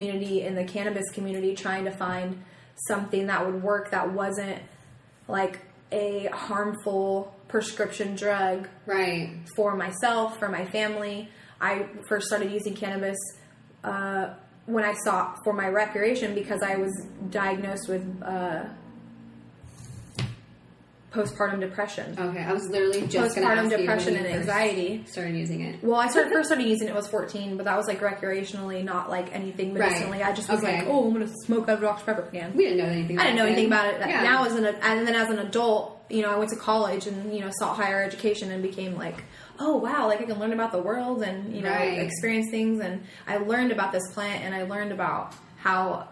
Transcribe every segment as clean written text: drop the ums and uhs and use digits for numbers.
community, in the cannabis community, trying to find something that would work that wasn't like a harmful prescription drug for myself, for my family. I first started using cannabis when I sought for my recreation because I was diagnosed with postpartum depression. Okay, I was literally just going to ask you. Postpartum depression and anxiety. Started using it. Well, I first started using it when I was 14, but that was like recreationally, not like anything medicinally. I just was like, oh, I'm going to smoke a Dr. Pepper can. We didn't know anything about it. I didn't know anything about it. Yeah. Now, and then as an adult, you know, I went to college and, you know, sought higher education and became like, oh, wow, like I can learn about the world and, you know, experience things. And I learned about this plant and I learned about how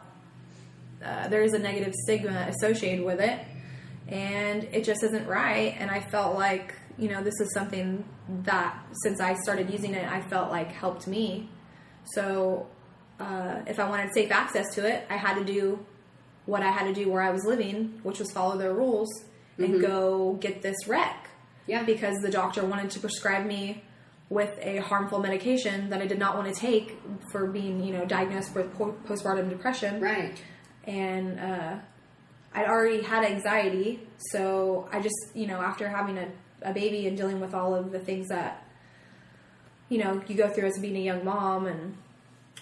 there is a negative stigma associated with it. And it just isn't right. And I felt like, you know, this is something that since I started using it, I felt like helped me. So if I wanted safe access to it, I had to do what I had to do where I was living, which was follow their rules and go get this rec. Yeah. Because the doctor wanted to prescribe me with a harmful medication that I did not want to take for being, you know, diagnosed with postpartum depression. Right. And I'd already had anxiety, so I just, you know, after having a baby and dealing with all of the things that, you know, you go through as being a young mom and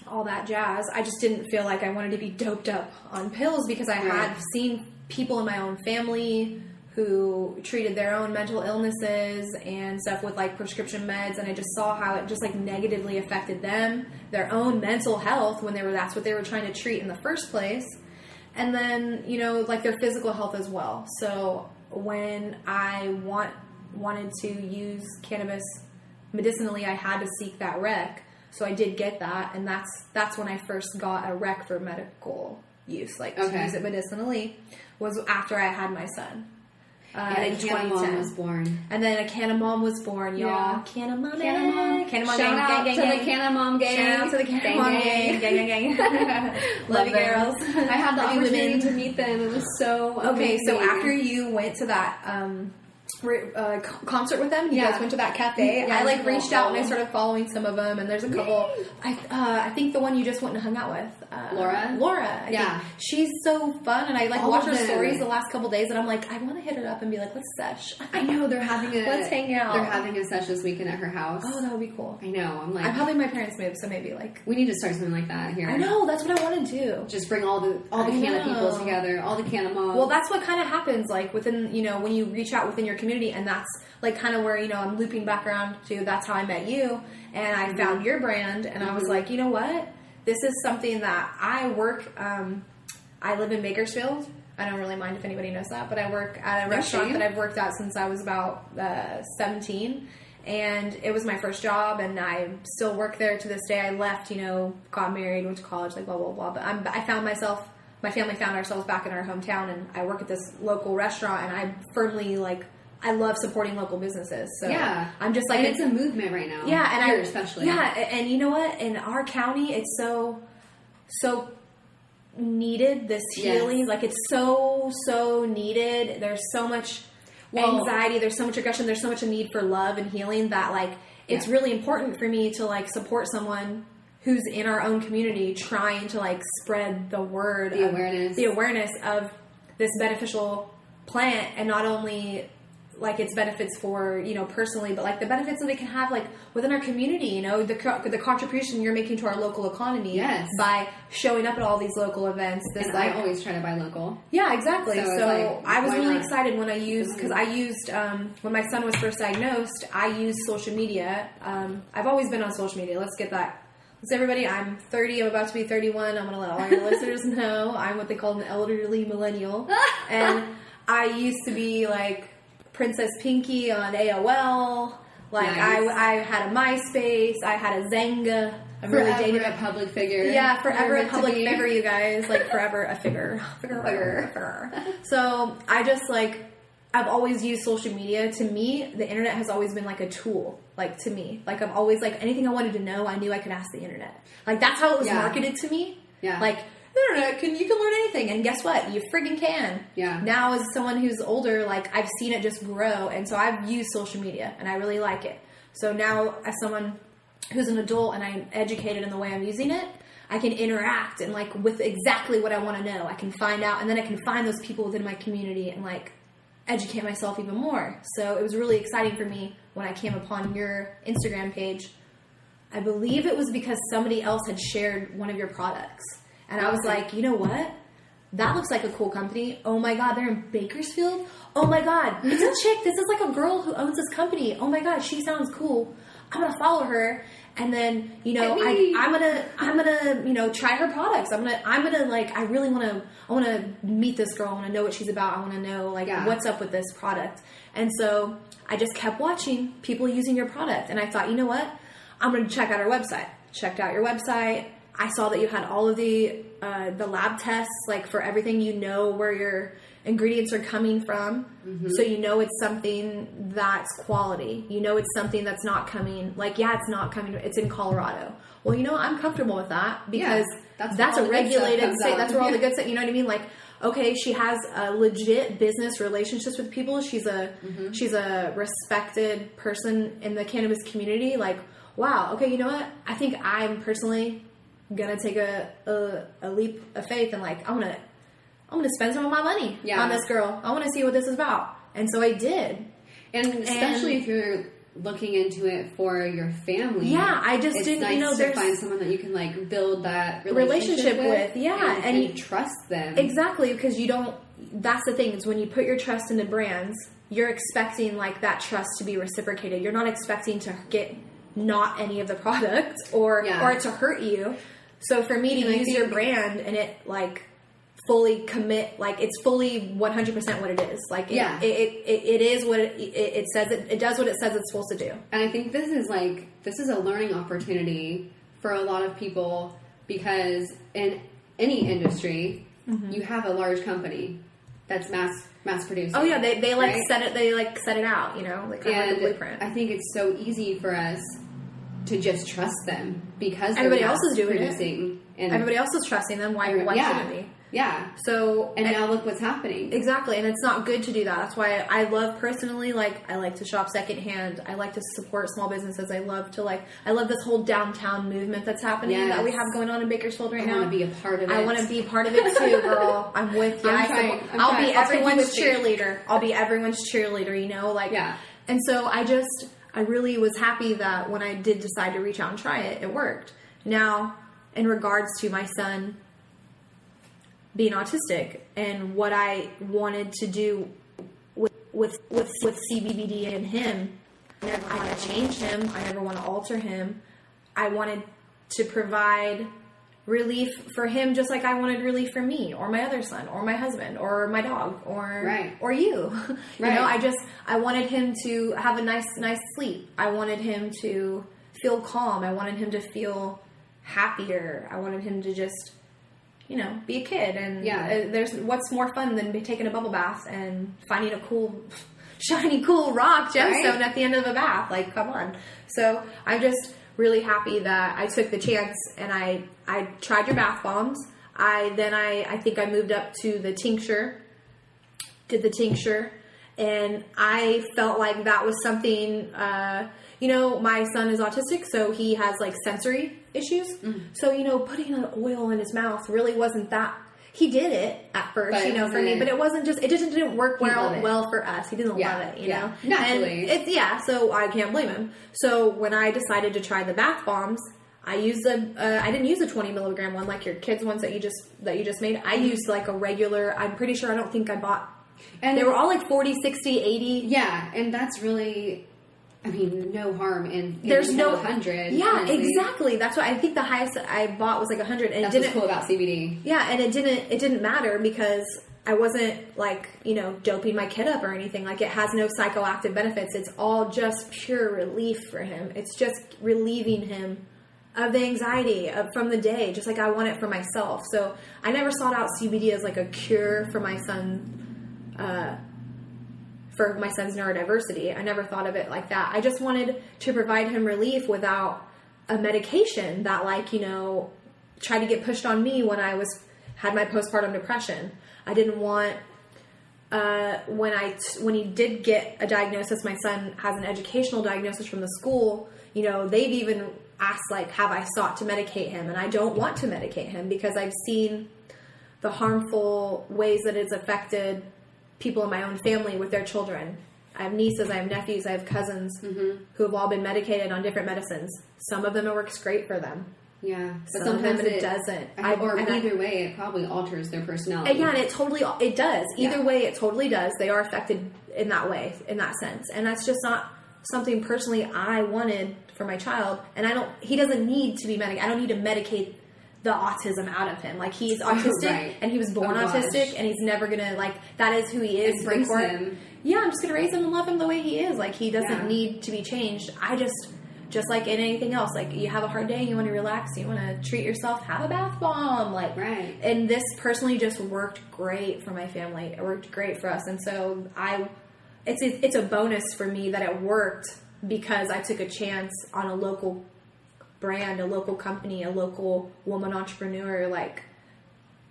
all that jazz, I just didn't feel like I wanted to be doped up on pills because I had seen people in my own family who treated their own mental illnesses and stuff with like prescription meds, and I just saw how it just like negatively affected them, their own mental health when that's what they were trying to treat in the first place. And then, you know, like their physical health as well. So when I wanted to use cannabis medicinally, I had to seek that rec. So I did get that. And that's when I first got a rec for medical use, like to use it medicinally, was after I had my son. And a Canna was born. And then a Canna Mom was born, y'all. Yeah. Canna Mom. Shout out to the Canna Mom gang. Shout out to the Canna Mom gang. Gang. Love you, girls. I had the opportunity to meet them. It was so amazing. So after you went to that concert with them, you guys went to that cafe, I like reached out and I started following some of them, and there's a couple. I think the one you just went and hung out with, Laura. I think she's so fun, and I like watch her stories the last couple days, and I'm like, I want to hit her up and be like, let's sesh. I know they're having let's hang out. They're having a sesh this weekend at her house. Oh, that would be cool. I know. I'm like, I'm helping my parents move, so maybe like we need to start something like that here. I know, that's what I want to do. Just bring all the Canna people together, all the Canna moms. Well, that's what kind of happens, like within, you know, when you reach out within your community, and that's like kind of where, you know, I'm looping back around to that's how I met you, and I found your brand, and I was like, you know what, this is something that I work, I live in Bakersfield. I don't really mind if anybody knows that, but I work at a restaurant that I've worked at since I was about 17, and it was my first job, and I still work there to this day. I left, you know, got married, went to college, like blah, blah, blah, but I found myself, my family found ourselves back in our hometown, and I work at this local restaurant, and I firmly, like, I love supporting local businesses. So I'm just like, and it's a movement right now. Yeah. And here especially. Yeah. And you know what? In our county, it's so needed, this healing. Like it's so needed. There's so much anxiety. There's so much aggression. There's so much a need for love and healing that like, it's really important for me to like support someone who's in our own community trying to like spread the word, the awareness of this beneficial plant, and not only like its benefits for, you know, personally, but like the benefits that it can have like within our community, you know, the contribution you're making to our local economy by showing up at all these local events. This, and I always try to buy local. Yeah, exactly. So like, I was really excited when I used, because I used, when my son was first diagnosed, I used social media. I've always been on social media. Let's get that. Let's everybody, I'm 30, I'm about to be 31. I'm going to let all your listeners know I'm what they call an elderly millennial. And I used to be like Princess Pinky on AOL. Like I had a MySpace. I had a Zanga. I'm really dating a public figure. Yeah, forever a public figure, you guys. Like forever a figure. So I just like, I've always used social media. To me, the internet has always been like a tool. Like to me, like I'm always like anything I wanted to know, I knew I could ask the internet. Like that's how it was marketed to me. Yeah. Like the internet, you can learn anything, and guess what? You friggin' can. Yeah. Now, as someone who's older, like I've seen it just grow, and so I've used social media, and I really like it. So now, as someone who's an adult and I'm educated in the way I'm using it, I can interact and like with exactly what I want to know. I can find out, and then I can find those people within my community and like educate myself even more. So it was really exciting for me when I came upon your Instagram page. I believe it was because somebody else had shared one of your products. And I was like, you know what? That looks like a cool company. Oh my God, they're in Bakersfield? Oh my God, it's a chick. This is like a girl who owns this company. Oh my God, she sounds cool. I'm going to follow her. And then, you know, I'm gonna, you know, try her products. I'm gonna like, I want to meet this girl. I want to know what she's about. I want to know like what's up with this product. And so I just kept watching people using your product. And I thought, you know what? I'm going to check out her website. Checked out your website. I saw that you had all of the lab tests, like for everything, you know where your ingredients are coming from. Mm-hmm. So you know it's something that's quality. You know it's something that's not coming, like, it's not coming, it's in Colorado. Well, you know, I'm comfortable with that because that's a regulated state. That's where all the good stuff, you know what I mean? Like, okay, she has a legit business relationships with people. She's a respected person in the cannabis community. Like, wow, okay, you know what? I think I'm personally gonna take a leap of faith and like I'm gonna spend some of my money on this girl. I want to see what this is about, and so I did. And especially if you're looking into it for your family, I just it's didn't. Nice you know, to find someone that you can like build that relationship with, and you trust them exactly because you don't. That's the thing is when you put your trust into brands, you're expecting like that trust to be reciprocated. You're not expecting to get not any of the product or to hurt you. So for me to use your brand and it like fully commit, like it's fully 100% what it is. Like it is what it says. It does what it says it's supposed to do. And I think this is a learning opportunity for a lot of people because in any industry, you have a large company that's mass producing. Oh yeah, they like set it. They like set it out. You know, like kind of like a blueprint. I think it's so easy for us to just trust them because everybody else is doing it. And everybody else is trusting them. Why shouldn't we? Yeah. So now look what's happening. Exactly, and it's not good to do that. That's why I love personally. Like I like to shop secondhand. I like to support small businesses. I love this whole downtown movement that's happening that we have going on in Bakersfield right now. I want to be a part of it. I want to be part of it too, girl. I'm with you. I'll be everyone's cheerleader. I'll be everyone's cheerleader. You know, like And so I really was happy that when I did decide to reach out and try it, it worked. Now, in regards to my son being autistic and what I wanted to do with CBD and him, I never want to change him. I never want to alter him. I wanted to provide relief for him just like I wanted relief for me or my other son or my husband or my dog or you. You know, I wanted him to have a nice sleep. I wanted him to feel calm. I wanted him to feel happier. I wanted him to just, you know, be a kid. And there's what's more fun than taking a bubble bath and finding a cool, shiny, cool rock gemstone at the end of the bath. Like, come on. So I'm just really happy that I took the chance and I tried your bath bombs. I think I moved up to the tincture, did the tincture, and I felt like that was something, you know, my son is autistic, so he has like sensory issues. Mm-hmm. So, you know, putting an oil in his mouth really wasn't that. He did it at first, you know, for me, but it wasn't just, it just didn't work well for us. He didn't love it, you know? Naturally. And so I can't blame him. So when I decided to try the bath bombs, I didn't use the 20 milligram one, like your kids ones that you just made. I used like a regular, I'm pretty sure, I don't think I bought, and they were all like 40, 60, 80. Yeah. And that's really, I mean, no harm in there's no 100. Yeah, honestly. Exactly. That's why I think the highest that I bought was like 100. And that's what's cool about CBD. Yeah, and it didn't matter because I wasn't like, you know, doping my kid up or anything. Like it has no psychoactive benefits. It's all just pure relief for him. It's just relieving him of the anxiety from the day, just like I want it for myself. So I never sought out CBD as like a cure for my son. For my son's neurodiversity. I never thought of it like that. I just wanted to provide him relief without a medication that, like, you know, tried to get pushed on me when I had my postpartum depression. I didn't want, when he did get a diagnosis, my son has an educational diagnosis from the school, you know, they've even asked, like, have I sought to medicate him? And I don't want to medicate him because I've seen the harmful ways that it's affected people in my own family with their children. I have nieces, I have nephews, I have cousins who have all been medicated on different medicines. Some of them it works great for them. Yeah, but sometimes it doesn't. Either way, it probably alters their personality. Yeah, and it does. Either way, it totally does. They are affected in that way, in that sense. And that's just not something personally I wanted for my child. And he doesn't need to be medicated. I don't need to medicate the autism out of him. Like, he's autistic and he was born autistic and he's never gonna, like, that is who he is. Embrace him. Yeah, I'm just gonna raise him and love him the way he is. Like, he doesn't need to be changed. Just like in anything else, like, you have a hard day, you want to relax, you want to treat yourself, have a bath bomb, like, and this personally just worked great for my family. It worked great for us, and so it's a bonus for me that it worked because I took a chance on a local brand, a local company, a local woman entrepreneur, like,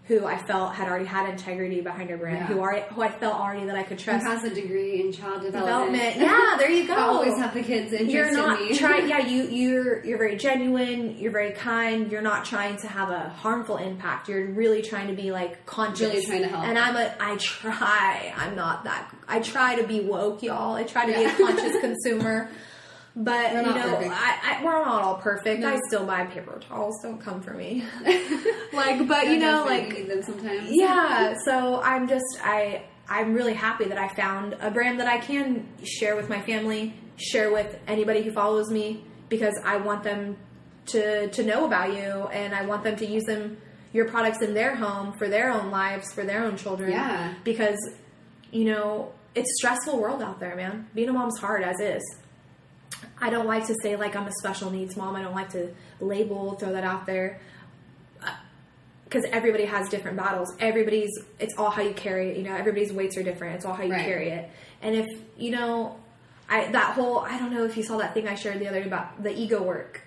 who I felt had already had integrity behind her brand, who I felt already that I could trust. Who has a degree in child development. Yeah, there you go. I always have the kids interested in me. You're very genuine, you're very kind, you're not trying to have a harmful impact. You're really trying to be, like, conscious. Really trying to help. And I try to be woke, y'all. I try to be a conscious consumer. But, we're not all perfect. No. I still buy paper towels. Don't come for me. Like, but, you need them sometimes. Yeah. So I'm really happy that I found a brand that I can share with my family, share with anybody who follows me, because I want them to know about you, and I want them to use your products in their home for their own lives, for their own children. Yeah. Because, it's a stressful world out there, man. Being a mom's hard as is. I don't like to say, like, I'm a special needs mom. I don't like to throw that out there. Because everybody has different battles. It's all how you carry it. Everybody's weights are different. It's all how you carry it. And if, I don't know if you saw that thing I shared the other day about the ego work.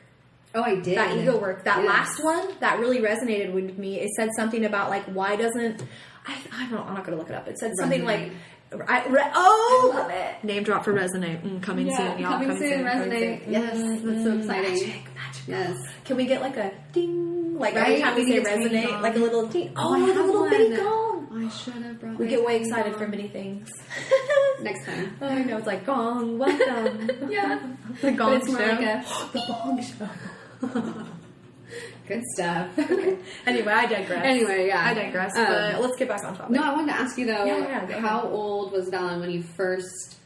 Oh, I did. That ego work. That last one, that really resonated with me. It said something about, like, why doesn't, I'm not going to look it up. It said something like, love it. Name drop for Resonate. Coming soon, y'all. Coming soon, Resonate. Yes, that's so exciting. Magic. Yes. Can we get, like, a ding? Like, every time we say Resonate, like a little ding. Oh, I have a little bitty gong. I should have brought. We get way excited for many things. Next time. Oh, I know. It's like gong. Welcome. Yeah. The gong show. The gong show. Good stuff. Anyway, I digress. I digress. But let's get back on topic. No, I wanted to ask you, though, how old was Valen when you first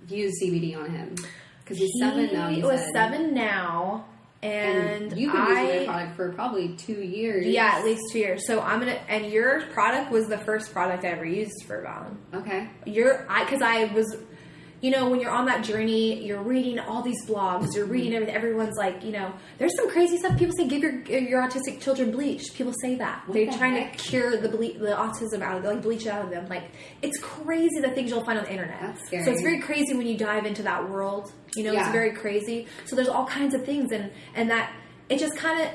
used CBD on him? Because he's 7 now. He was 7 now. And you've been using my product for probably 2 years. Yeah, at least 2 years. So and your product was the first product I ever used for Valen. Okay. Because I was... when you're on that journey, you're reading all these blogs, you're reading everything. Everyone's like, there's some crazy stuff. People say, give your autistic children bleach. People say that. They're trying to cure the autism out of them, like bleach it out of them. Like, it's crazy the things you'll find on the internet. That's scary. So it's very crazy when you dive into that world. It's very crazy. So there's all kinds of things, and that it just kind of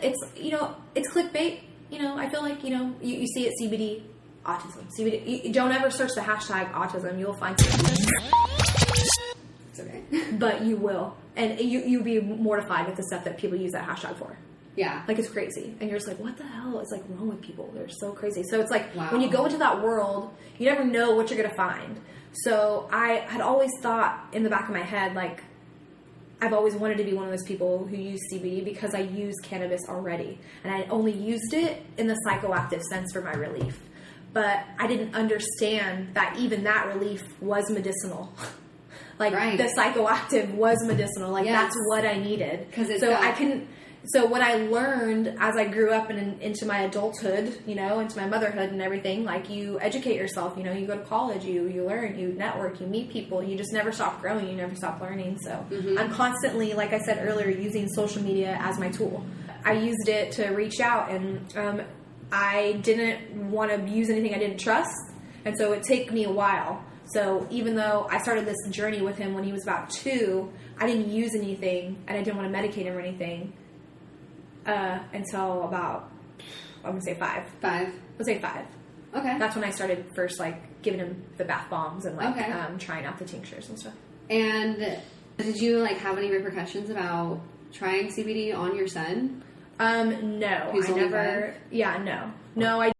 it's clickbait. I feel like you see it, CBD autism, CBD. You don't ever search the hashtag autism. You'll find something. It's okay. But you will. And you'd be mortified with the stuff that people use that hashtag for. Yeah. Like, it's crazy. And you're just like, what the hell is, like, wrong with people? They're so crazy. So it's like, when you go into that world, you never know what you're going to find. So I had always thought in the back of my head, like, I've always wanted to be one of those people who use CBD because I use cannabis already. And I only used it in the psychoactive sense for my relief. But I didn't understand that even that relief was medicinal. Like, the psychoactive was medicinal. Like, that's what I needed. So what I learned as I grew up and into my adulthood, into my motherhood and everything, like, you educate yourself, you go to college, you learn, you network, you meet people, you just never stop growing, you never stop learning. So I'm constantly, like I said earlier, using social media as my tool. I used it to reach out, and I didn't want to use anything I didn't trust, and so it took me a while. So even though I started this journey with him when he was about 2, I didn't use anything, and I didn't want to medicate him or anything until about, I'm going to say 5. 5? Let's say 5. Okay. That's when I started first, like, giving him the bath bombs and, like, trying out the tinctures and stuff. And did you, like, have any repercussions about trying CBD on your son? No. Who's I only never. 5? Yeah, no. No, I